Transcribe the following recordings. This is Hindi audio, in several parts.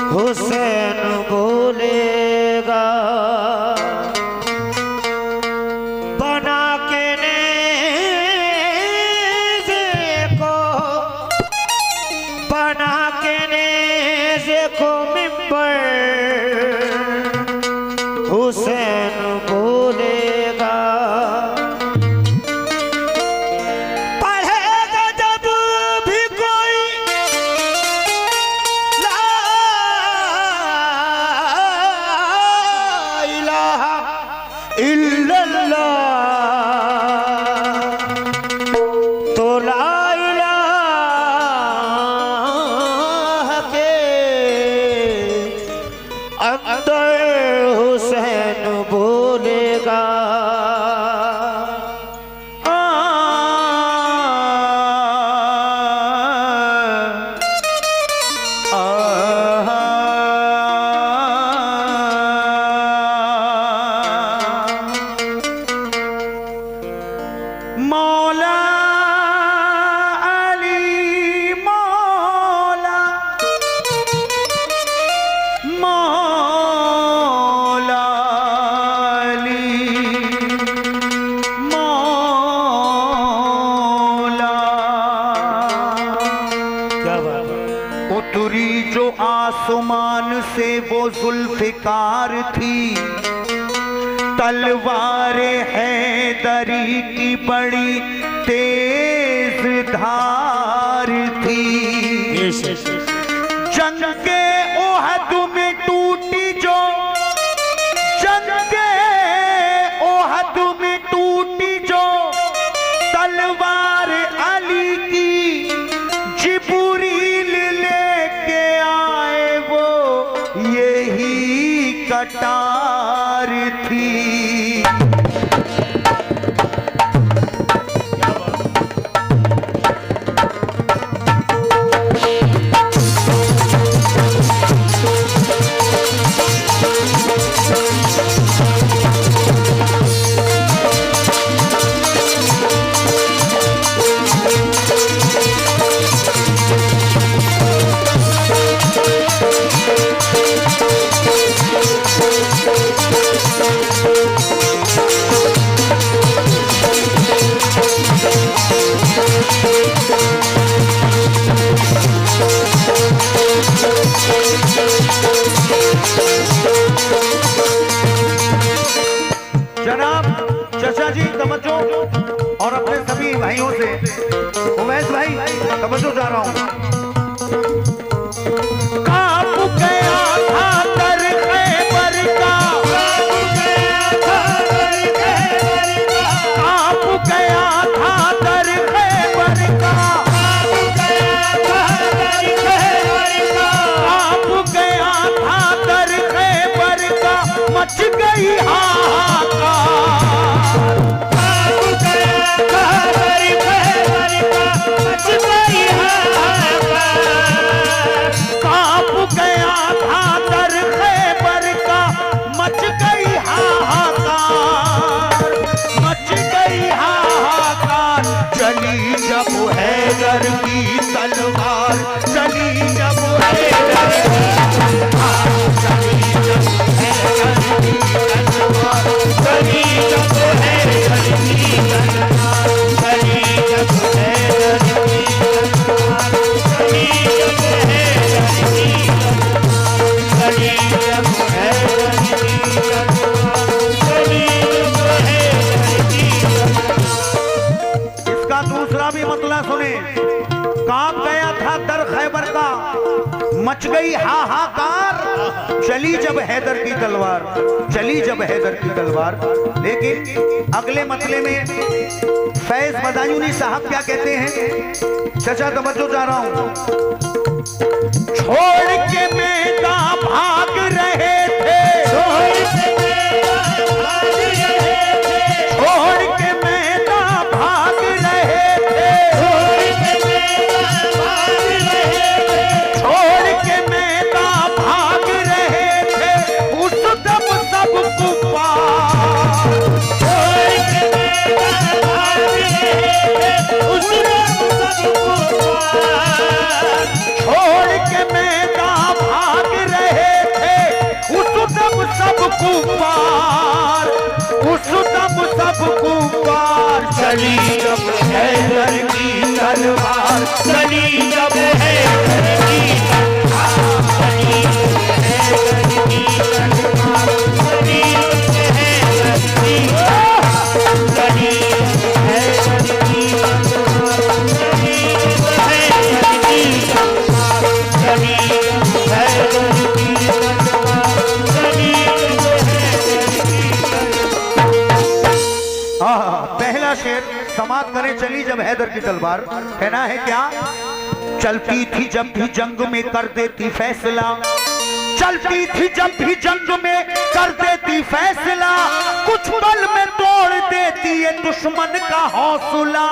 हुसैन बोलेगा बना के नेज़े को, बना के नेज़े को मिंबर। हुसैन बोलेगा पढ़ेगा जब भी कोई ला इलाहा इल्लल्लाह, तो ला इलाहा के अंदर हुसैन बोलेगा। मौला अली मौला, मौला अली मौला। क्या बात है? उतरी जो आसमान से वो जुल्फ़िकार थी, तलवारे हैदरी की बड़ी तेज धार थी। जंग के ओहद में टूटी जो, जंग के ओहद में टूटी जो तलवार अली की, जिब्रील लेके आए वो यही कटार थी। जनाब चचा जी तवज्जो, और अपने सभी भाइयों से, उवैस भाई तवज्जो जा रहा हूं। कांप गया था दर खैबर का, कांप गया था दर खैबर का, कांप गया था दर खैबर का, मच गई हाहाकार। कांप गया था दर खैबर का, मच गई हाहाकार, मच गई हाहाकार। चली जब हैदर की तलवार, चली जब हैदर की तलवार, चली जब हैदर की तलवार, चली जब हैदर की तलवार, चली जब हैदर की तलवार, चली जब हैदर की तलवार, चली जब हैदर की तलवार, चली जब हैदर की तलवार। इसका दूसरा भी मतलब सुने। कांप गया था दर खैबर का, मच गई हाहाकार। चली जब हैदर की तलवार, चली जब हैदर की तलवार। लेकिन अगले मतले में फैज बदायूनी साहब क्या कहते हैं? चचा तवज्जो जा रहा हूं। छोड़ के मैदान भाग रहे थे, छोड़ के मैदान भाग रहे थे, छोड़ के मैदान भाग रहे थे, उस दम सब कुफार। छोड़ के मैदान भाग रहे थे, उस दम सब कुफार। तलवार चली जब हैदर की तलवार चली पहला शेर समाप्त करें। चली जब हैदर की तलवार, कहना है क्या? चलती थी जब भी जंग में कर देती फैसला, चलती थी जब भी जंग में कर देती फैसला, कुछ पल में तोड़ देती है दुश्मन का हौसला।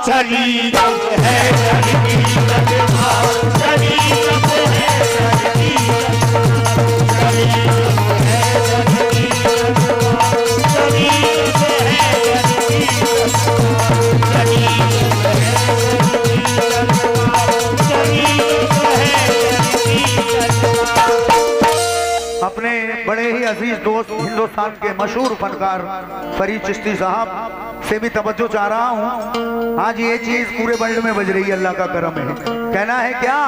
चली जब हैदर की तलवार, चली जब हैदर की तलवार, चली जब हैदर की तलवार, चली अपने बड़े ही अजीज दोस्त हिंदुस्तान के मशहूर फनकार फरीद चिश्ती साहब से भी तवज्जो चाह रहा हूँ। आज ये चीज पूरे वर्ल्ड में बज रही है, अल्लाह का करम है। कहना है क्या?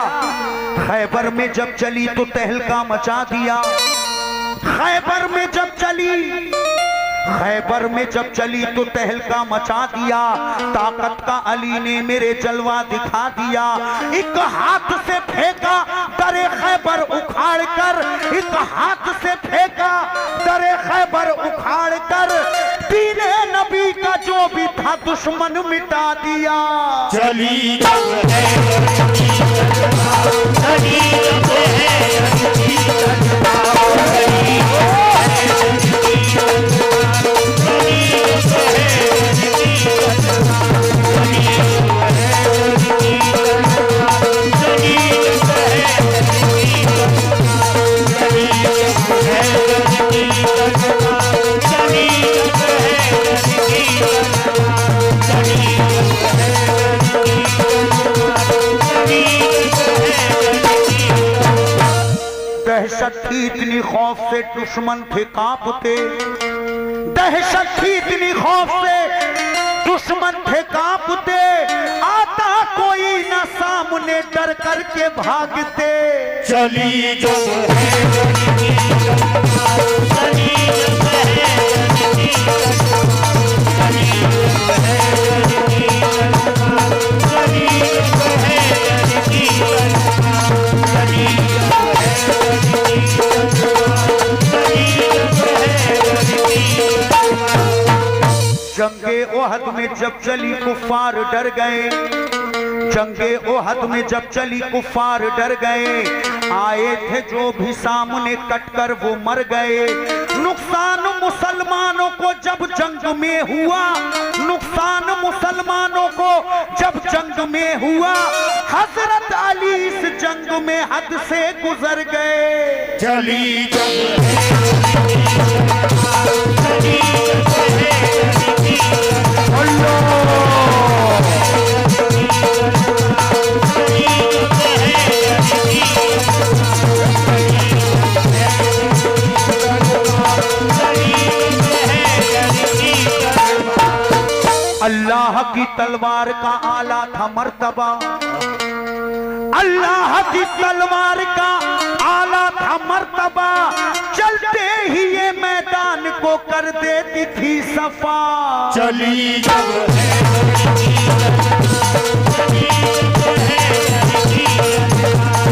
खैबर में जब चली तो तहलका मचा दिया, खैबर में जब चली, खैबर में जब चली तो तहलका मचा दिया, ताकत का अली ने मेरे जलवा दिखा दिया। एक हाथ से फेंका दरे खैबर उखाड़ कर, एक हाथ से फेंका दरे खैबर उखाड़ कर, दीने नबी का जो भी था दुश्मन मिटा दिया। चली जब हैदर की तलवार, चली जब हैदर की तलवार, दहशत थी इतनी खौफ से दुश्मन थे कांपते, दहशत थी इतनी खौफ से दुश्मन थे कांपते, आता कोई न सामने डर करके भागते। चली जब हैदर की तलवार, चली जब हैदर की तलवार, चली जब हैदर की तलवार, चली जब हैदर की तलवार, चली जब हैदर की तलवार। जंगे ओहद में जब चली कुफ्फार डर गए, जंगे ओहद में जब चली कुफ्फार डर गए, आए थे जो भी सामने कटकर वो मर गए। नुकसान मुसलमानों को जब जंग में हुआ, नुकसान मुसलमानों को जब जंग में हुआ, हजरत अली इस जंग में हद से गुजर गए। चली जब चली अल्लाह की तलवार का आला था मर्तबा, अल्लाह की तलवार का आला था मर्तबा, चलते ही ये मैदान को कर देती थी सफा। चली जब हैदर की तलवार, चली जब हैदर की तलवार,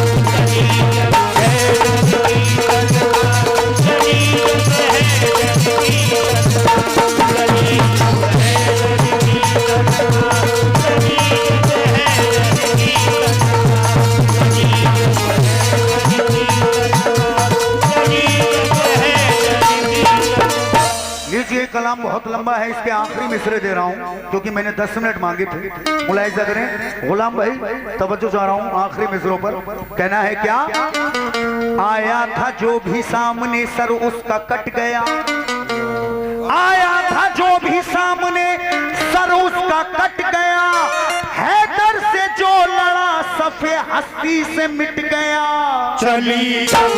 चली जब हैदर की तलवार, चली जब हैदर की तलवार, चली जब हैदर की तलवार, चली जब हैदर की तलवार, चली जब हैदर की तलवार, चली जब हैदर की तलवार। लीजिए, कलाम बहुत लंबा है, इसके आखिरी मिसरे दे रहा हूँ क्योंकि मैंने 10 मिनट मांगे थे। मुलाहिजा करें गुलाम भाई, तवज्जो चाह रहा हूँ आखिरी मिसरों पर। कहना है क्या? आया था जो भी सामने सर उसका कट गया, आया था जो भी सामने सर उसका कट गया, हैदर से जो लड़ा सफे हस्ती से मिट गया। चली जब